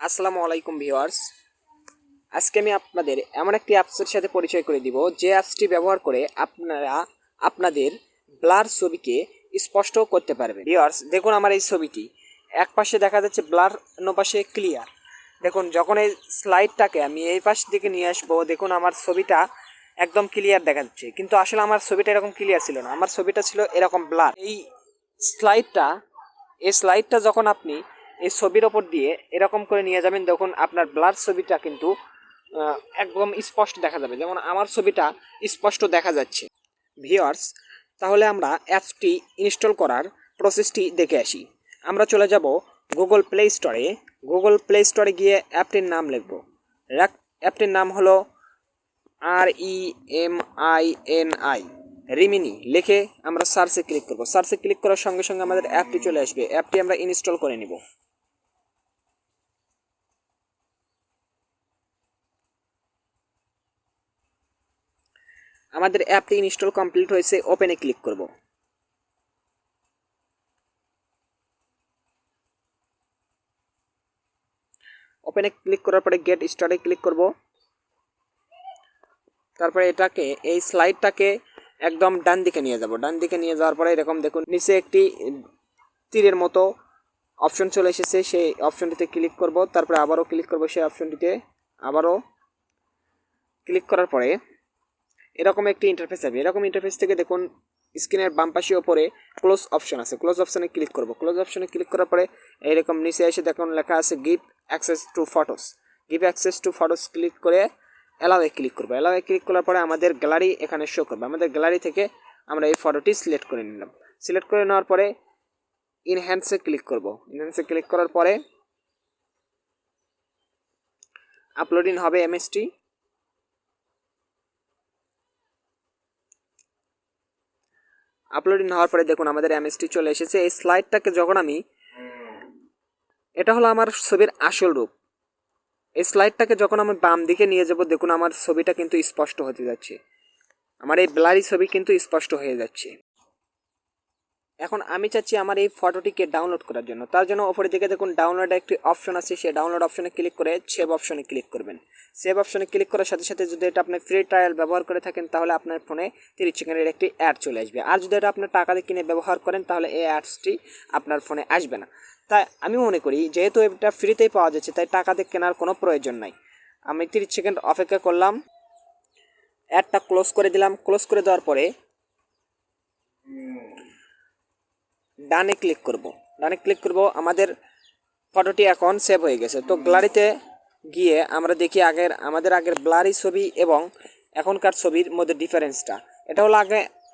আসসালামু আলাইকুম ভিউয়ার্স। আজকে আমি আপনাদের এমন একটি অ্যাপসের সাথে পরিচয় করে দিব যে অ্যাপসটি ব্যবহার করে আপনারা আপনাদের ব্লার ছবিকে স্পষ্ট করতে পারবেন। ভিউয়ার্স দেখুন আমার এই ছবিটি এক পাশে দেখা যাচ্ছে ব্লার, অন্য পাশে ক্লিয়ার। দেখুন যখন এই স্লাইডটাকে আমি এই পাশ দিকে নিয়ে আসবো, দেখুন আমার ছবিটা একদম ক্লিয়ার দেখা যাচ্ছে, কিন্তু আসলে আমার ছবিটা এরকম ক্লিয়ার ছিল না, আমার ছবিটা ছিল এরকম ব্লার। এই স্লাইডটা যখন আপনি এই ছবির ওপর দিয়ে এরকম করে নিয়ে যাবেন, দেখুন আপনার ব্লার ছবিটা কিন্তু একদম স্পষ্ট দেখা যাবে, যেমন আমার ছবিটা স্পষ্ট দেখা যাচ্ছে। ভিউয়ার্স, তাহলে আমরা অ্যাপসটি ইনস্টল করার প্রসেসটি দেখে আসি। আমরা চলে যাব গুগল প্লে স্টোরে। গুগল প্লে স্টোরে গিয়ে অ্যাপটির নাম লিখব। অ্যাপটির নাম হলো REMINI, রিমিনি। লিখে আমরা সার্চে ক্লিক করব। সার্চে ক্লিক করার সঙ্গে সঙ্গে আমাদের অ্যাপটি চলে আসবে। অ্যাপটি আমরা ইনস্টল করে নিব। আমাদের অ্যাপটি ইনস্টল কমপ্লিট হয়েছে, ওপেনে ক্লিক করব। ওপেনে ক্লিক করার পরে গেট স্টার্টে ক্লিক করব। তারপরে এটাকে, এই স্লাইডটাকে একদম ডান দিকে নিয়ে যাব। ডান দিকে নিয়ে যাওয়ার পরে এরকম দেখুন নিচে একটি তীরের মতো অপশন চলে এসেছে, সেই অপশনটিতে ক্লিক করব। তারপরে আবারও ক্লিক করব সেই অপশনটিতে। আবারও ক্লিক করার পরে এরকম একটি ইন্টারফেস আসবে। এরকম ইন্টারফেস থেকে দেখুন স্ক্রিনের বাম পাশে ওপরে ক্লোজ অপশন আছে। ক্লোজ অপশনে ক্লিক করব। ক্লোজ অপশনে ক্লিক করার পরে এরকম নিচে এসে দেখুন লেখা আছে give access to photos. Give access to photos click করে অ্যালাওয়ে ক্লিক করবো। অ্যালাওয়ে ক্লিক করার পরে আমাদের গ্যালারি এখানে শো করবে। আমাদের গ্যালারি থেকে আমরা এই ফটোটি সিলেক্ট করে নিলাম। সিলেক্ট করে নেওয়ার পরে ইনহ্যান্সে ক্লিক করব। ইনহ্যান্সে ক্লিক করার পরে আপলোডিং হবে এমএসটি। আপলোডিং হওয়ার পরে দেখুন আমাদের এমএসটি চলে এসেছে। এই স্লাইডটাকে যখন আমি, এটা হলো আমার ছবির আসল রূপ, এই স্লাইডটাকে যখন আমি বাম দিকে নিয়ে যাব, দেখুন আমার ছবিটা কিন্তু স্পষ্ট হতে যাচ্ছে। আমার এই ব্লারি ছবি কিন্তু স্পষ্ট হয়ে যাচ্ছে। এখন আমি চাচ্ছি আমার এই ফটোটিকে ডাউনলোড করার জন্য। তার জন্য ওপরের দিকে দেখুন ডাউনলোড একটি অপশন আছে, সেই ডাউনলোড অপশনে ক্লিক করে সেভ অপশনে ক্লিক করবেন। সেভ অপশনে ক্লিক করার সাথে সাথে যদি এটা আপনি ফ্রি ট্রায়াল ব্যবহার করে থাকেন, তাহলে আপনার ফোনে 30 সেকেন্ডের একটি অ্যাড চলে আসবে। আর যদি এটা আপনার টাকা দিয়ে কিনে ব্যবহার করেন, তাহলে এই অ্যাডসটি আপনার ফোনে আসবে না। তাই আমি মনে করি যেহেতু এটা ফ্রিতেই পাওয়া যাচ্ছে, তাই টাকা দিয়ে কেনার কোনো প্রয়োজন নাই। আমি 30 সেকেন্ড অপেক্ষা করলাম, অ্যাডটা ক্লোজ করে দিলাম। ক্লোজ করে দেওয়ার পরে ডানে ক্লিক করব। ডানে ক্লিক করব। আমাদের ফটোটি এখন সেভ হয়ে গেছে। তো গ্যালারিতে গিয়ে আমরা দেখি আমাদের আগের ব্লারি ছবি এবং এখনকার ছবির মধ্যে ডিফারেন্সটা। এটা হলো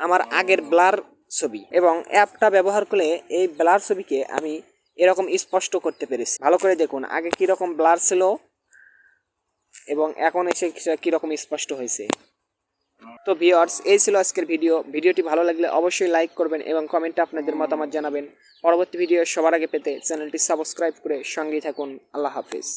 আমার আগের ব্লার ছবি, এবং অ্যাপটা ব্যবহার করলে এই ব্লার ছবিকে আমি এরকম স্পষ্ট করতে পেরেছি। ভালো করে দেখুন আগে কীরকম ব্লার ছিল এবং এখন এসে কীরকম স্পষ্ট হয়েছে। তো ভিউয়ার্স, এই ছিল আজকের ভিডিওটি ভালো লাগলে অবশ্যই লাইক করবেন এবং কমেন্টে আপনাদের মতামত জানাবেন। পরবর্তী ভিডিও সবার আগে পেতে চ্যানেলটি সাবস্ক্রাইব করে সঙ্গেই থাকুন। আল্লাহ হাফিজ।